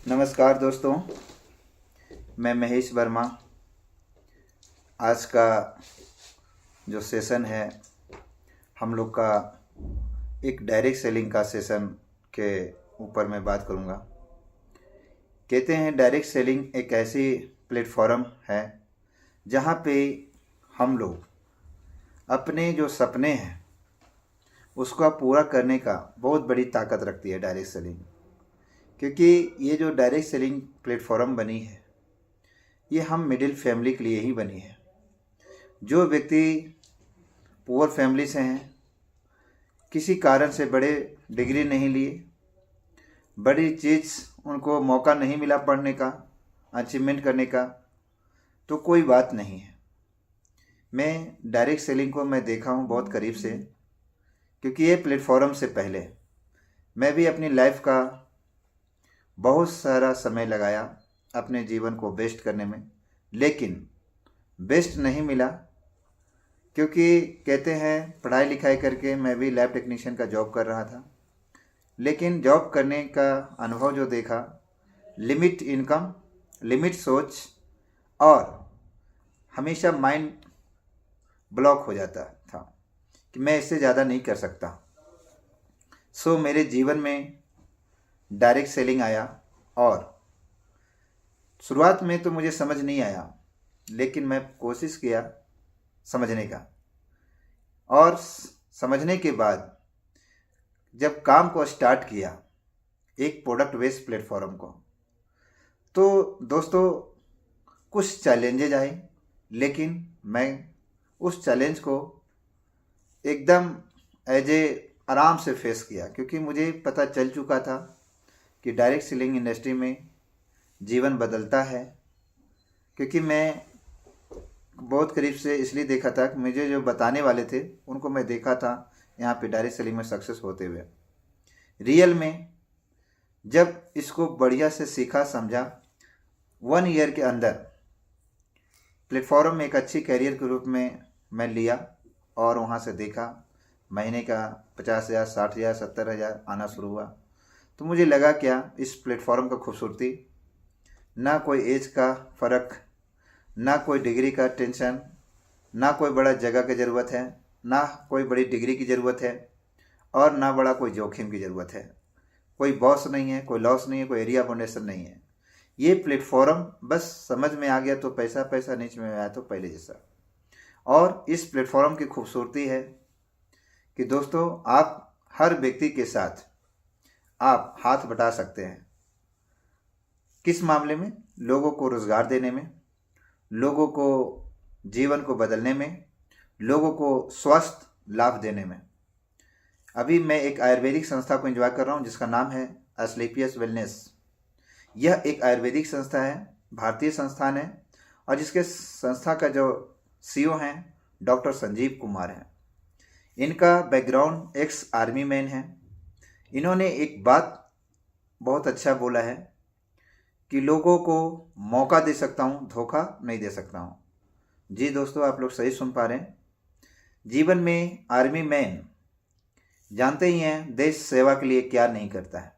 नमस्कार दोस्तों, मैं महेश वर्मा। आज का जो सेशन है हम लोग का एक डायरेक्ट सेलिंग का सेशन के ऊपर मैं बात करूंगा। कहते हैं डायरेक्ट सेलिंग एक ऐसी प्लेटफॉर्म है जहां पे हम लोग अपने जो सपने हैं उसका पूरा करने का बहुत बड़ी ताकत रखती है डायरेक्ट सेलिंग। क्योंकि ये जो डायरेक्ट सेलिंग प्लेटफॉर्म बनी है ये हम मिडिल फैमिली के लिए ही बनी है। जो व्यक्ति पुअर फैमिली से हैं, किसी कारण से बड़े डिग्री नहीं लिए, बड़ी चीज़ उनको मौका नहीं मिला पढ़ने का, अचीवमेंट करने का, तो कोई बात नहीं है। मैं डायरेक्ट सेलिंग को मैं देखा हूँ बहुत करीब से, क्योंकि ये प्लेटफॉर्म से पहले मैं भी अपनी लाइफ का बहुत सारा समय लगाया अपने जीवन को बेस्ट करने में, लेकिन बेस्ट नहीं मिला। क्योंकि कहते हैं पढ़ाई लिखाई करके मैं भी लैब टेक्नीशियन का जॉब कर रहा था, लेकिन जॉब करने का अनुभव जो देखा, लिमिट इनकम, लिमिट सोच, और हमेशा माइंड ब्लॉक हो जाता था कि मैं इससे ज़्यादा नहीं कर सकता। सो मेरे जीवन में डायरेक्ट सेलिंग आया और शुरुआत में तो मुझे समझ नहीं आया, लेकिन मैं कोशिश किया समझने का, और समझने के बाद जब काम को स्टार्ट किया एक प्रोडक्ट बेस्ड प्लेटफॉर्म को, तो दोस्तों कुछ चैलेंजेज आए, लेकिन मैं उस चैलेंज को एकदम एज ए आराम से फेस किया। क्योंकि मुझे पता चल चुका था कि डायरेक्ट सेलिंग इंडस्ट्री में जीवन बदलता है। क्योंकि मैं बहुत करीब से इसलिए देखा था कि मुझे जो बताने वाले थे उनको मैं देखा था यहाँ पे डायरेक्ट सेलिंग में सक्सेस होते हुए। रियल में जब इसको बढ़िया से सीखा समझा, 1 ईयर के अंदर प्लेटफॉर्म में एक अच्छी कैरियर के रूप में मैं लिया, और वहाँ से देखा महीने का 50,000, 60,000, 70,000 आना शुरू हुआ। तो मुझे लगा क्या इस प्लेटफॉर्म का खूबसूरती, ना कोई एज का फ़र्क, ना कोई डिग्री का टेंशन, ना कोई बड़ा जगह की ज़रूरत है, ना कोई बड़ी डिग्री की ज़रूरत है, और ना बड़ा कोई जोखिम की ज़रूरत है। कोई बॉस नहीं है, कोई लॉस नहीं है, कोई एरिया फाउंडेशन नहीं है। ये प्लेटफॉर्म बस समझ में आ गया तो पैसा पैसा, नीचे में आया तो पहले जैसा। और इस प्लेटफॉर्म की खूबसूरती है कि दोस्तों आप हर व्यक्ति के साथ आप हाथ बटा सकते हैं। किस मामले में? लोगों को रोज़गार देने में, लोगों को जीवन को बदलने में, लोगों को स्वास्थ्य लाभ देने में। अभी मैं एक आयुर्वेदिक संस्था को एंजॉय कर रहा हूँ जिसका नाम है एस्क्लेपियस वेलनेस। यह एक आयुर्वेदिक संस्था है, भारतीय संस्थान है, और जिसके संस्था का जो CEO हैं डॉक्टर संजीव कुमार हैं। इनका बैकग्राउंड एक्स आर्मी मैन है। इन्होंने एक बात बहुत अच्छा बोला है कि लोगों को मौका दे सकता हूँ, धोखा नहीं दे सकता हूँ। जी दोस्तों, आप लोग सही सुन पा रहे हैं। जीवन में आर्मी मैन जानते ही हैं देश सेवा के लिए क्या नहीं करता है।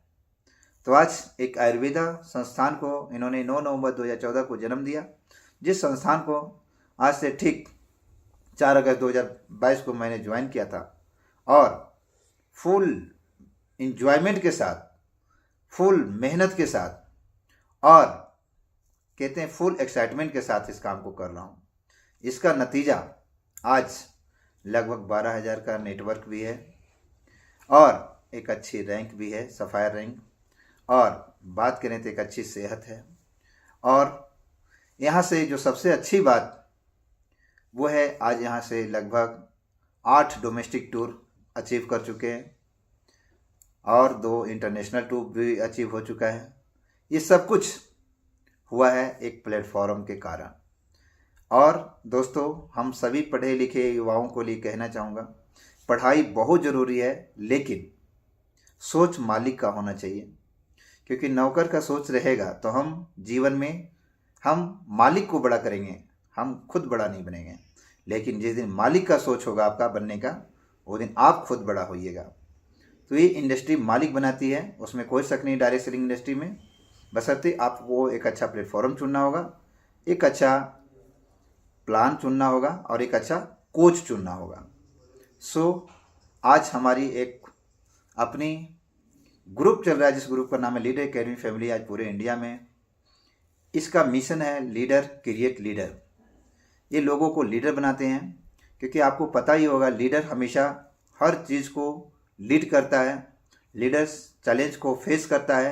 तो आज एक आयुर्वेदा संस्थान को इन्होंने 9 नवंबर 2014 को जन्म दिया, जिस संस्थान को आज से ठीक 4 अगस्त 2022 को मैंने ज्वाइन किया था, और फुल इंजॉयमेंट के साथ, फुल मेहनत के साथ, और कहते हैं फुल एक्साइटमेंट के साथ इस काम को कर रहा हूँ। इसका नतीजा आज लगभग 12,000 का नेटवर्क भी है, और एक अच्छी रैंक भी है, सफ़ायर रैंक, और बात करें तो एक अच्छी सेहत है। और यहाँ से जो सबसे अच्छी बात वो है, आज यहाँ से लगभग 8 डोमेस्टिक टूर अचीव कर चुके हैं, और 2 इंटरनेशनल टूर भी अचीव हो चुका है। ये सब कुछ हुआ है एक प्लेटफॉर्म के कारण। और दोस्तों, हम सभी पढ़े लिखे युवाओं को लिए कहना चाहूँगा, पढ़ाई बहुत ज़रूरी है, लेकिन सोच मालिक का होना चाहिए। क्योंकि नौकर का सोच रहेगा तो हम जीवन में हम मालिक को बड़ा करेंगे, हम खुद बड़ा नहीं बनेंगे। लेकिन जिस दिन मालिक का सोच होगा आपका बनने का, वो दिन आप खुद बड़ा होइएगा। तो ये इंडस्ट्री मालिक बनाती है, उसमें कोई शक नहीं। डायरेक्ट सेलिंग इंडस्ट्री में बशर्ते आपको एक अच्छा प्लेटफॉर्म चुनना होगा, एक अच्छा प्लान चुनना होगा और एक अच्छा कोच चुनना होगा। आज हमारी एक अपनी ग्रुप चल रहा है, जिस ग्रुप का नाम है लीडर एकेडमी फैमिली। आज पूरे इंडिया में इसका मिशन है लीडर क्रिएट लीडर। ये लोगों को लीडर बनाते हैं, क्योंकि आपको पता ही होगा लीडर हमेशा हर चीज़ को लीड करता है, लीडर्स चैलेंज को फेस करता है,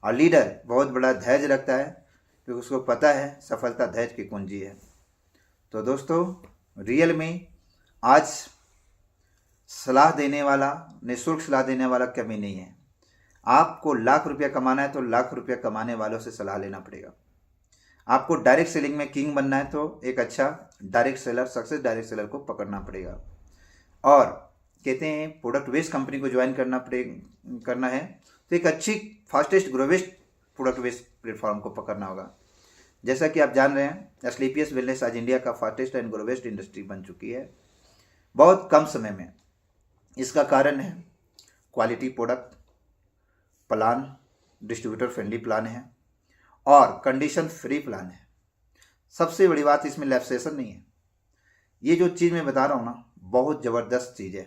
और लीडर बहुत बड़ा धैर्य रखता है, क्योंकि उसको पता है सफलता धैर्य की कुंजी है। तो दोस्तों, रियल में आज सलाह देने वाला, निःशुल्क सलाह देने वाला कमी नहीं है। आपको लाख रुपया कमाना है तो लाख रुपया कमाने वालों से सलाह लेना पड़ेगा। आपको डायरेक्ट सेलिंग में किंग बनना है तो एक अच्छा direct seller, success direct seller को पकड़ना पड़ेगा। और कहते हैं प्रोडक्ट बेस्ड कंपनी को ज्वाइन करना है तो एक अच्छी फास्टेस्ट ग्रोवेस्ट प्रोडक्ट बेस्ड प्लेटफॉर्म को पकड़ना होगा। जैसा कि आप जान रहे हैं, एस्क्लेपियस वेलनेस आज इंडिया का फास्टेस्ट एंड ग्रोवेस्ट इंडस्ट्री बन चुकी है बहुत कम समय में। इसका कारण है quality product, plan distributor friendly plan है और कंडीशन फ्री प्लान है। सबसे बड़ी बात इसमें लैप्सेशन नहीं है। ये जो चीज़ मैं बता रहा हूँ ना, बहुत ज़बरदस्त चीज़ है,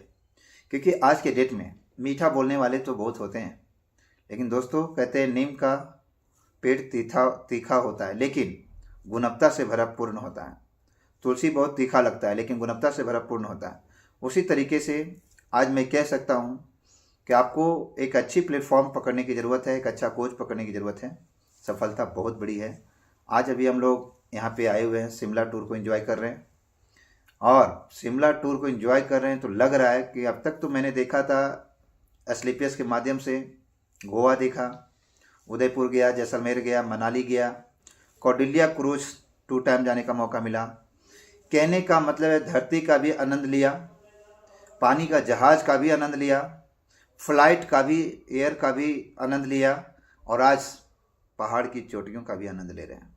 क्योंकि आज के डेट में मीठा बोलने वाले तो बहुत होते हैं, लेकिन दोस्तों कहते हैं नीम का पेट तीखा होता है लेकिन गुणवत्ता से भरा पूर्ण होता है। तुलसी बहुत तीखा लगता है लेकिन गुणवत्ता से भरा पूर्ण होता है। उसी तरीके से आज मैं कह सकता हूँ कि आपको एक अच्छी प्लेटफॉर्म पकड़ने की ज़रूरत है, एक अच्छा कोच पकड़ने की ज़रूरत है। सफलता बहुत बड़ी है। आज अभी हम लोग यहाँ पे आए हुए हैं, शिमला टूर को एंजॉय कर रहे हैं, और शिमला टूर को एंजॉय कर रहे हैं तो लग रहा है कि अब तक तो मैंने देखा था एस्क्लेपियस के माध्यम से, गोवा देखा, उदयपुर गया, जैसलमेर गया, मनाली गया, कौडिल्या क्रूज 2 टाइम जाने का मौका मिला। कहने का मतलब है धरती का भी आनंद लिया, पानी का जहाज का भी आनंद लिया, फ्लाइट का भी, एयर का भी आनंद लिया, और आज पहाड़ की चोटियों का भी आनंद ले रहे हैं।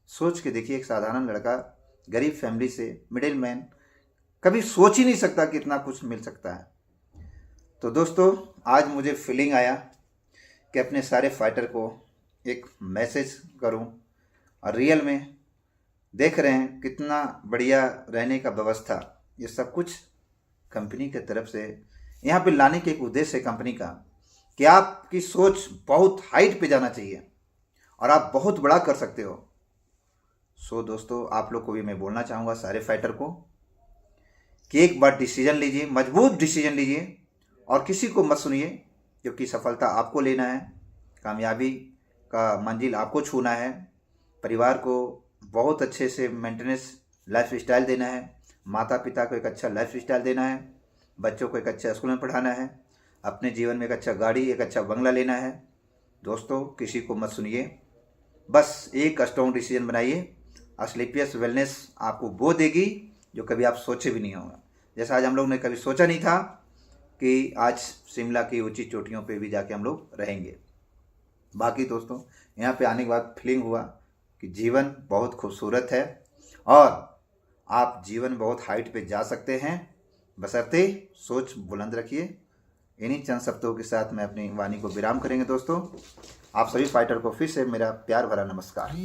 सोच के देखिए, एक साधारण लड़का गरीब फैमिली से, मिडिल मैन, कभी सोच ही नहीं सकता कि इतना कुछ मिल सकता है। तो दोस्तों, आज मुझे फीलिंग आया कि अपने सारे फाइटर को एक मैसेज करूं, और रियल में देख रहे हैं कितना बढ़िया रहने का व्यवस्था, ये सब कुछ कंपनी की तरफ से यहाँ पे लाने के एक उद्देश्य है कंपनी का, कि आपकी सोच बहुत हाइट पे जाना चाहिए और आप बहुत बड़ा कर सकते हो। दोस्तों, आप लोग को भी मैं बोलना चाहूँगा, सारे फाइटर को, कि एक बार डिसीजन लीजिए, मजबूत डिसीजन लीजिए, और किसी को मत सुनिए, क्योंकि सफलता आपको लेना है, कामयाबी का मंजिल आपको छूना है, परिवार को बहुत अच्छे से मेंटेनेंस लाइफ स्टाइल देना है, माता पिता को एक अच्छा लाइफ स्टाइल देना है, बच्चों को एक अच्छा स्कूल में पढ़ाना है, अपने जीवन में एक अच्छा गाड़ी, एक अच्छा बंगला लेना है। दोस्तों, किसी को मत सुनिए, बस एक स्ट्रॉन्ग डिसीजन बनाइए। एस्क्लेपियस वेलनेस आपको वो देगी जो कभी आप सोचे भी नहीं होगा। जैसा आज हम लोग ने कभी सोचा नहीं था कि आज शिमला की ऊंची चोटियों पे भी जाके हम लोग रहेंगे। बाकी दोस्तों, यहाँ पे आने के बाद फीलिंग हुआ कि जीवन बहुत खूबसूरत है और आप जीवन बहुत हाइट पे जा सकते हैं, बशर्ते सोच बुलंद रखिए। इन्हीं चंद शब्दों के साथ मैं अपनी वाणी को विराम करेंगे। दोस्तों, आप सभी फाइटर को फिर से मेरा प्यार भरा नमस्कार।